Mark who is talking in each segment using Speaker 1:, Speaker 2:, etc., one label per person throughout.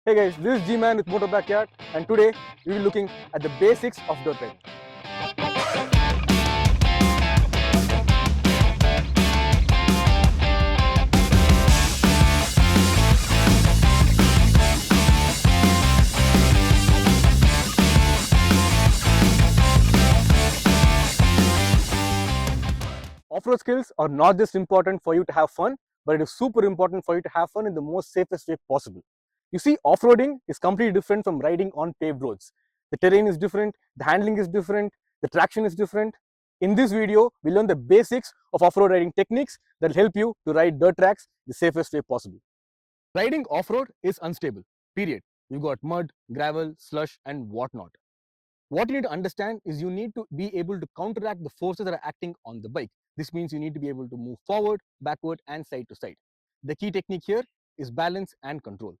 Speaker 1: Hey guys, this is Gman with Moto Backyard, and today we will be looking at the basics of dirt riding. Off-road skills are not just important for you to have fun, but it is super important for you to have fun in the most safest way possible. You see, off-roading is completely different from riding on paved roads. The terrain is different, the handling is different, the traction is different. In this video, we learn the basics of off-road riding techniques that will help you to ride dirt tracks the safest way possible. Riding off-road is unstable, period. You've got mud, gravel, slush, and whatnot. What you need to understand is you need to be able to counteract the forces that are acting on the bike. This means you need to be able to move forward, backward, and side to side. The key technique here is balance and control.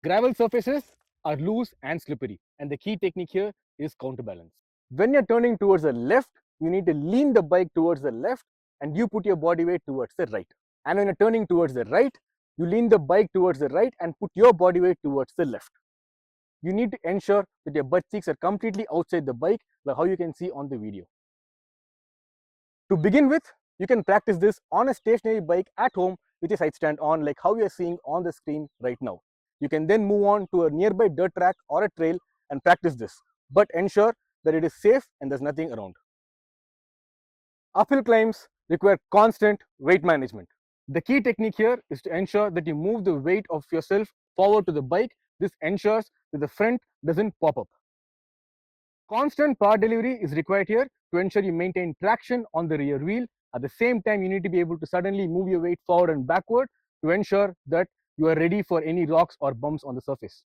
Speaker 1: Gravel surfaces are loose and slippery, and the key technique here is counterbalance. When you're turning towards the left, you need to lean the bike towards the left and you put your body weight towards the right. And when you're turning towards the right, you lean the bike towards the right and put your body weight towards the left. You need to ensure that your butt cheeks are completely outside the bike, like how you can see on the video. To begin with, you can practice this on a stationary bike at home with a side stand on, like how you are seeing on the screen right now. You can then move on to a nearby dirt track or a trail and practice this, but ensure that it is safe and there's nothing around. Uphill climbs require constant weight management. The key technique here is to ensure that you move the weight of yourself forward to the bike. This ensures that the front doesn't pop up. Constant power delivery is required here to ensure you maintain traction on the rear wheel. At the same time, you need to be able to suddenly move your weight forward and backward to ensure that you are ready for any rocks or bumps on the surface.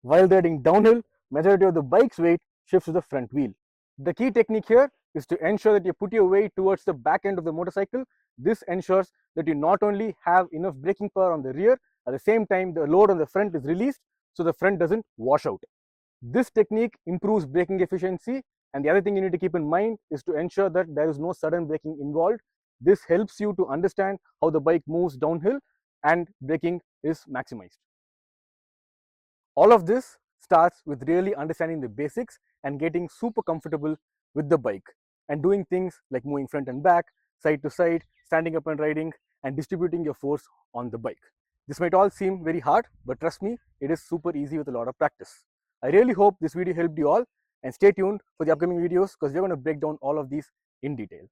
Speaker 1: While riding downhill, majority of the bike's weight shifts to the front wheel. The key technique here is to ensure that you put your weight towards the back end of the motorcycle. This ensures that you not only have enough braking power on the rear, at the same time the load on the front is released so the front doesn't wash out. This technique improves braking efficiency, and the other thing you need to keep in mind is to ensure that there is no sudden braking involved. This helps you to understand how the bike moves downhill and braking is maximized. All of this starts with really understanding the basics and getting super comfortable with the bike and doing things like moving front and back, side to side, standing up and riding, and distributing your force on the bike. This might all seem very hard, but trust me, it is super easy with a lot of practice. I really hope this video helped you all, and stay tuned for the upcoming videos because we're going to break down all of these in detail.